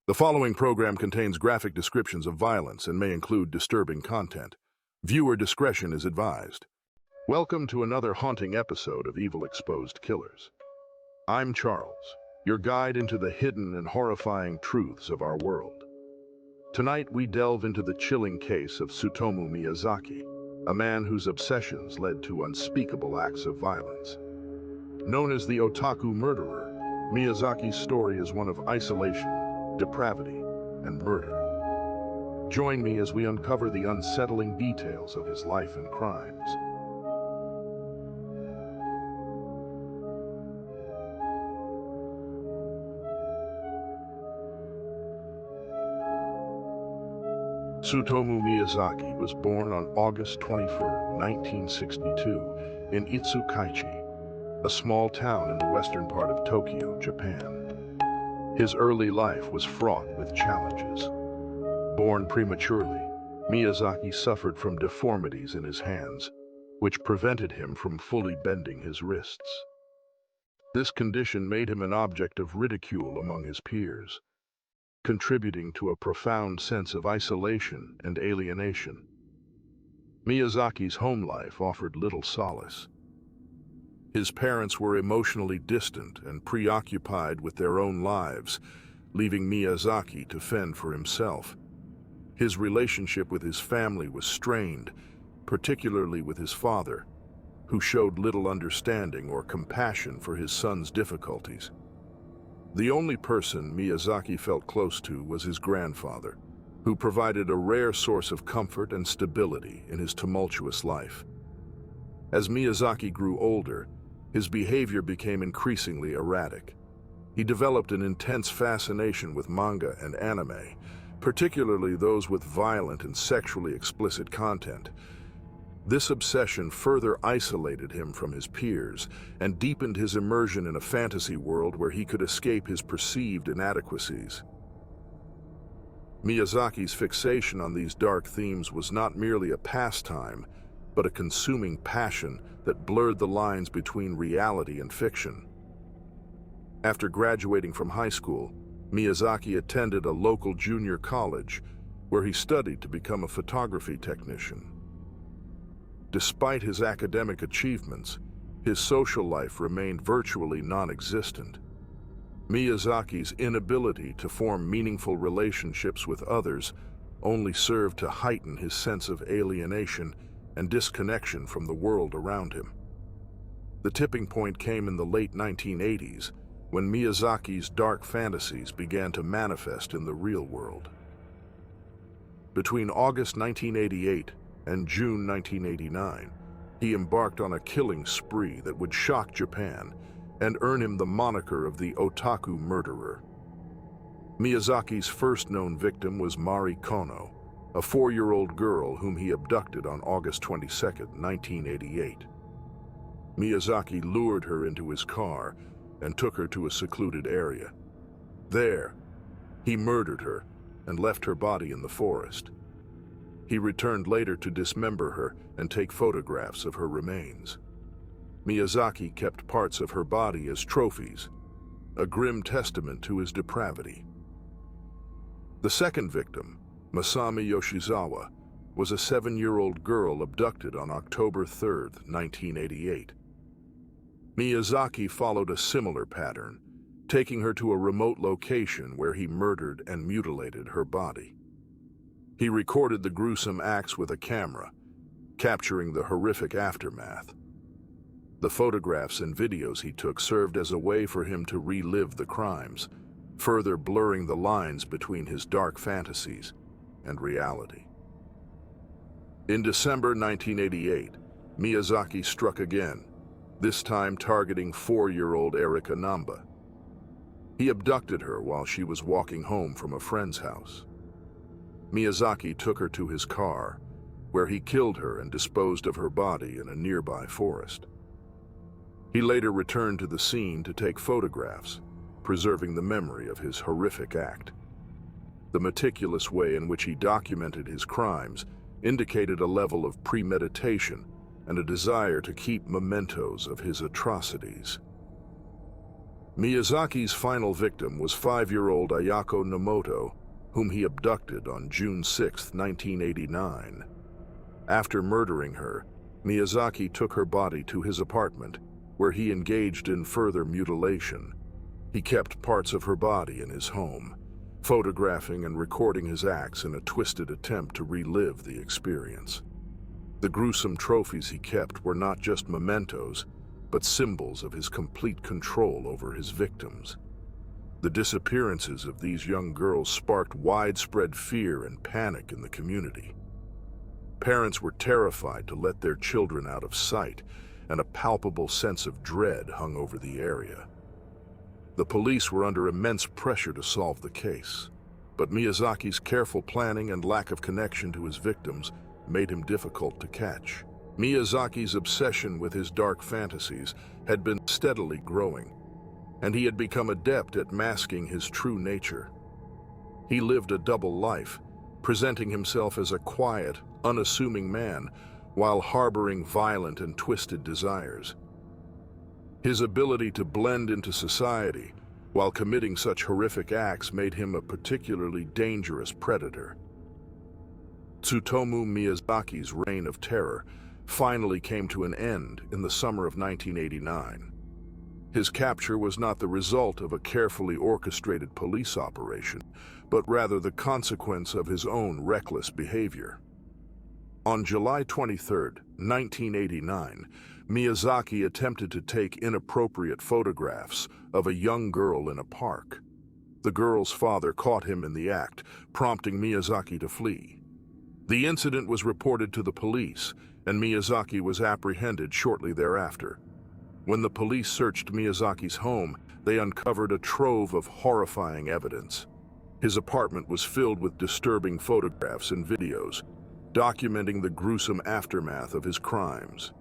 The following program contains graphic descriptions of violence and may include disturbing content. Viewer discretion is advised. Welcome to another haunting episode of Evil Exposed Killers. I'm Charles, your guide into the hidden and horrifying truths of our world. Tonight we delve into the chilling case of Tsutomu Miyazaki, a man whose obsessions led to unspeakable acts of violence. Known as the Otaku murderer, Miyazaki's story is one of isolation, depravity, and murder. Join me as we uncover the unsettling details of his life and crimes. Tsutomu Miyazaki was born on August 21, 1962, in Itsukaichi, a small town in the western part of Tokyo, Japan. His early life was fraught with challenges. Born prematurely, Miyazaki suffered from deformities in his hands, which prevented him from fully bending his wrists. This condition made him an object of ridicule among his peers, contributing to a profound sense of isolation and alienation. Miyazaki's home life offered little solace. His parents were emotionally distant and preoccupied with their own lives, leaving Miyazaki to fend for himself. His relationship with his family was strained, particularly with his father, who showed little understanding or compassion for his son's difficulties. The only person Miyazaki felt close to was his grandfather, who provided a rare source of comfort and stability in his tumultuous life. As Miyazaki grew older, his behavior became increasingly erratic. He developed an intense fascination with manga and anime, particularly those with violent and sexually explicit content. This obsession further isolated him from his peers and deepened his immersion in a fantasy world where he could escape his perceived inadequacies. Miyazaki's fixation on these dark themes was not merely a pastime, but a consuming passion that blurred the lines between reality and fiction. After graduating from high school, Miyazaki attended a local junior college where he studied to become a photography technician. Despite his academic achievements, his social life remained virtually non-existent. Miyazaki's inability to form meaningful relationships with others only served to heighten his sense of alienation and disconnection from the world around him. The tipping point came in the late 1980s, when Miyazaki's dark fantasies began to manifest in the real world. Between August 1988 and June 1989, he embarked on a killing spree that would shock Japan and earn him the moniker of the Otaku murderer. Miyazaki's first known victim was Mari Kono, a 4-year-old girl whom he abducted on August 22, 1988. Miyazaki lured her into his car and took her to a secluded area. There, he murdered her and left her body in the forest. He returned later to dismember her and take photographs of her remains. Miyazaki kept parts of her body as trophies, a grim testament to his depravity. The second victim, Masami Yoshizawa, was a 7-year-old girl abducted on October 3, 1988. Miyazaki followed a similar pattern, taking her to a remote location where he murdered and mutilated her body. He recorded the gruesome acts with a camera, capturing the horrific aftermath. The photographs and videos he took served as a way for him to relive the crimes, further blurring the lines between his dark fantasies and reality. In December 1988, Miyazaki struck again, this time targeting 4-year-old Erika Namba. He abducted her while she was walking home from a friend's house. Miyazaki took her to his car, where he killed her and disposed of her body in a nearby forest. He later returned to the scene to take photographs, preserving the memory of his horrific act. The meticulous way in which he documented his crimes indicated a level of premeditation and a desire to keep mementos of his atrocities. Miyazaki's final victim was 5-year-old Ayako Nomoto, whom he abducted on June 6, 1989. After murdering her, Miyazaki took her body to his apartment, where he engaged in further mutilation. He kept parts of her body in his home, photographing and recording his acts in a twisted attempt to relive the experience. The gruesome trophies he kept were not just mementos, but symbols of his complete control over his victims. The disappearances of these young girls sparked widespread fear and panic in the community. Parents were terrified to let their children out of sight, and a palpable sense of dread hung over the area. The police were under immense pressure to solve the case, but Miyazaki's careful planning and lack of connection to his victims made him difficult to catch. Miyazaki's obsession with his dark fantasies had been steadily growing, and he had become adept at masking his true nature. He lived a double life, presenting himself as a quiet, unassuming man while harboring violent and twisted desires. His ability to blend into society while committing such horrific acts made him a particularly dangerous predator. Tsutomu Miyazaki's reign of terror finally came to an end in the summer of 1989. His capture was not the result of a carefully orchestrated police operation, but rather the consequence of his own reckless behavior. On July 23, 1989, Miyazaki attempted to take inappropriate photographs of a young girl in a park. The girl's father caught him in the act, prompting Miyazaki to flee. The incident was reported to the police, and Miyazaki was apprehended shortly thereafter. When the police searched Miyazaki's home, they uncovered a trove of horrifying evidence. His apartment was filled with disturbing photographs and videos, documenting the gruesome aftermath of his crimes.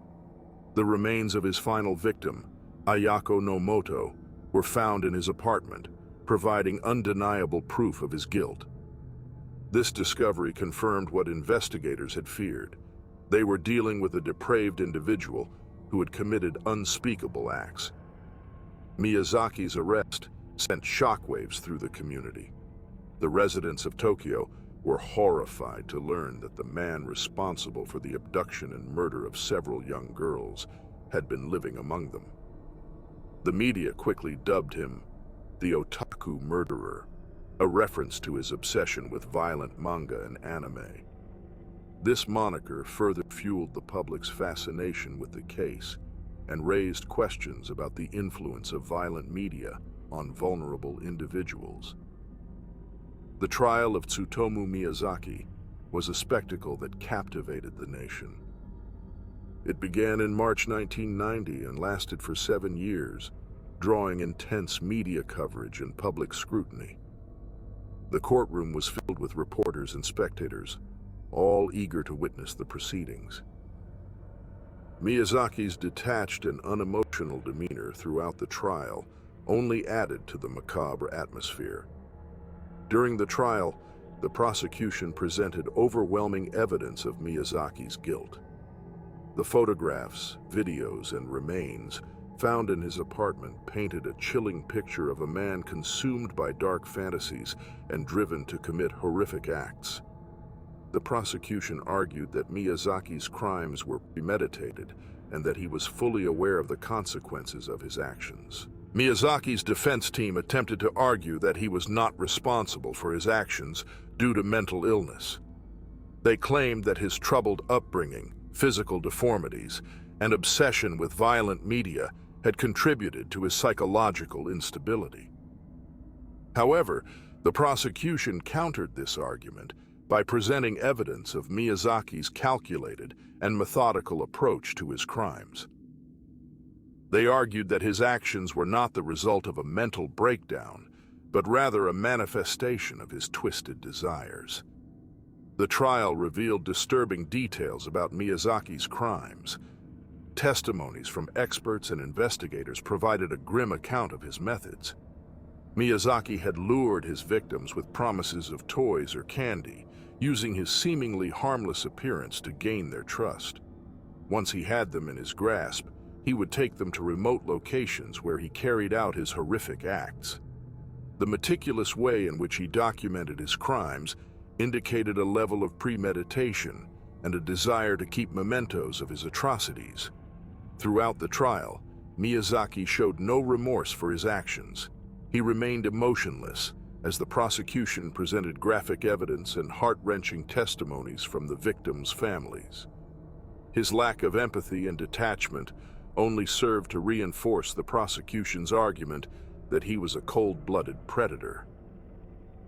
The remains of his final victim, Ayako Nomoto, were found in his apartment, providing undeniable proof of his guilt. This discovery confirmed what investigators had feared. They were dealing with a depraved individual who had committed unspeakable acts. Miyazaki's arrest sent shockwaves through the community. The residents of Tokyo were horrified to learn that the man responsible for the abduction and murder of several young girls had been living among them. The media quickly dubbed him the Otaku murderer, a reference to his obsession with violent manga and anime. This moniker further fueled the public's fascination with the case and raised questions about the influence of violent media on vulnerable individuals. The trial of Tsutomu Miyazaki was a spectacle that captivated the nation. It began in March 1990 and lasted for 7 years, drawing intense media coverage and public scrutiny. The courtroom was filled with reporters and spectators, all eager to witness the proceedings. Miyazaki's detached and unemotional demeanor throughout the trial only added to the macabre atmosphere. During the trial, the prosecution presented overwhelming evidence of Miyazaki's guilt. The photographs, videos, and remains found in his apartment painted a chilling picture of a man consumed by dark fantasies and driven to commit horrific acts. The prosecution argued that Miyazaki's crimes were premeditated and that he was fully aware of the consequences of his actions. Miyazaki's defense team attempted to argue that he was not responsible for his actions due to mental illness. They claimed that his troubled upbringing, physical deformities, and obsession with violent media had contributed to his psychological instability. However, the prosecution countered this argument by presenting evidence of Miyazaki's calculated and methodical approach to his crimes. They argued that his actions were not the result of a mental breakdown, but rather a manifestation of his twisted desires. The trial revealed disturbing details about Miyazaki's crimes. Testimonies from experts and investigators provided a grim account of his methods. Miyazaki had lured his victims with promises of toys or candy, using his seemingly harmless appearance to gain their trust. Once he had them in his grasp, He would take them to remote locations where he carried out his horrific acts. The meticulous way in which he documented his crimes indicated a level of premeditation and a desire to keep mementos of his atrocities. Throughout the trial, Miyazaki showed no remorse for his actions. He remained emotionless as the prosecution presented graphic evidence and heart-wrenching testimonies from the victims' families. His lack of empathy and detachment only served to reinforce the prosecution's argument that he was a cold-blooded predator.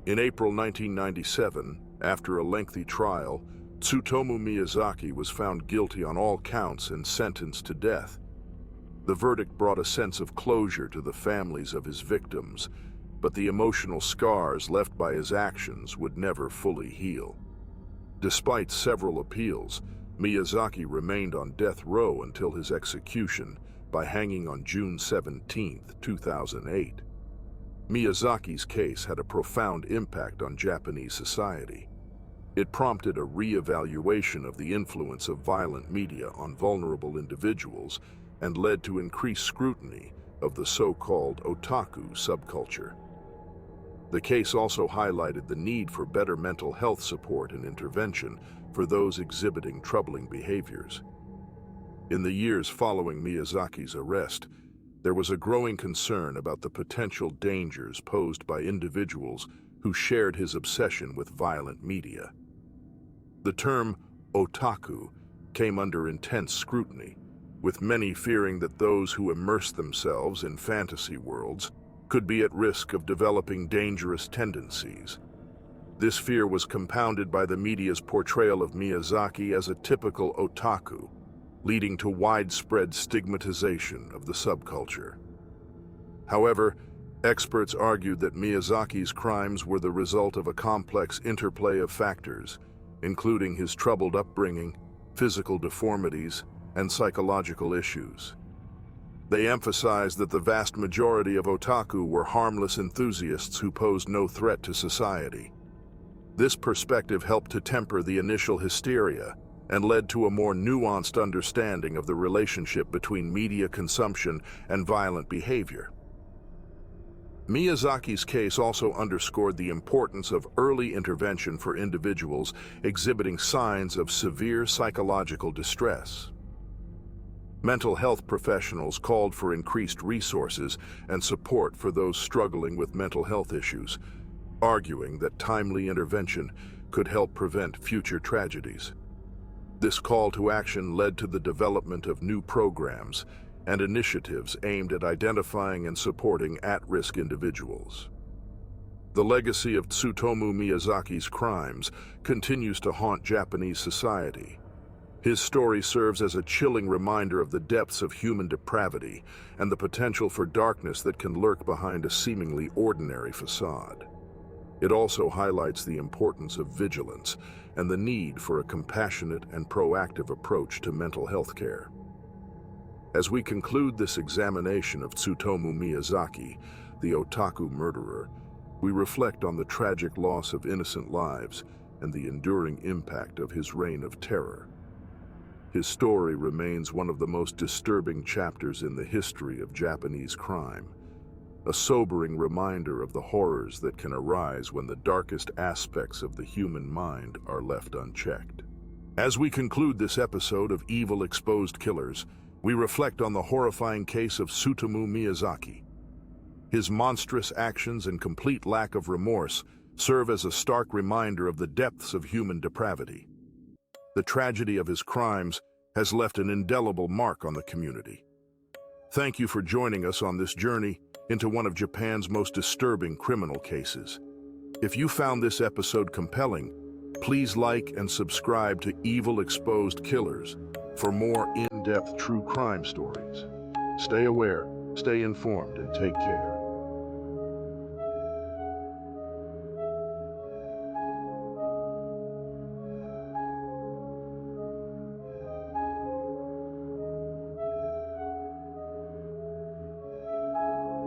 In April 1997, after a lengthy trial, Tsutomu Miyazaki was found guilty on all counts and sentenced to death. The verdict brought a sense of closure to the families of his victims, but the emotional scars left by his actions would never fully heal. Despite several appeals, Miyazaki remained on death row until his execution by hanging on June 17, 2008. Miyazaki's case had a profound impact on Japanese society. It prompted a re-evaluation of the influence of violent media on vulnerable individuals and led to increased scrutiny of the so-called Otaku subculture. The case also highlighted the need for better mental health support and intervention for those exhibiting troubling behaviors. In the years following Miyazaki's arrest, there was a growing concern about the potential dangers posed by individuals who shared his obsession with violent media. The term otaku came under intense scrutiny, with many fearing that those who immerse themselves in fantasy worlds could be at risk of developing dangerous tendencies. This fear was compounded by the media's portrayal of Miyazaki as a typical otaku, leading to widespread stigmatization of the subculture. However, experts argued that Miyazaki's crimes were the result of a complex interplay of factors, including his troubled upbringing, physical deformities, and psychological issues. They emphasized that the vast majority of otaku were harmless enthusiasts who posed no threat to society. This perspective helped to temper the initial hysteria and led to a more nuanced understanding of the relationship between media consumption and violent behavior. Miyazaki's case also underscored the importance of early intervention for individuals exhibiting signs of severe psychological distress. Mental health professionals called for increased resources and support for those struggling with mental health issues, arguing that timely intervention could help prevent future tragedies. This call to action led to the development of new programs and initiatives aimed at identifying and supporting at-risk individuals. The legacy of Tsutomu Miyazaki's crimes continues to haunt Japanese society. His story serves as a chilling reminder of the depths of human depravity and the potential for darkness that can lurk behind a seemingly ordinary facade. It also highlights the importance of vigilance and the need for a compassionate and proactive approach to mental health care. As we conclude this examination of Tsutomu Miyazaki, the otaku murderer, we reflect on the tragic loss of innocent lives and the enduring impact of his reign of terror. His story remains one of the most disturbing chapters in the history of Japanese crime, a sobering reminder of the horrors that can arise when the darkest aspects of the human mind are left unchecked. As we conclude this episode of Evil Exposed Killers, we reflect on the horrifying case of Tsutomu Miyazaki. His monstrous actions and complete lack of remorse serve as a stark reminder of the depths of human depravity. The tragedy of his crimes has left an indelible mark on the community. Thank you for joining us on this journey into one of Japan's most disturbing criminal cases. If you found this episode compelling, please like and subscribe to Evil Exposed Killers for more in-depth true crime stories. Stay aware, stay informed, and take care.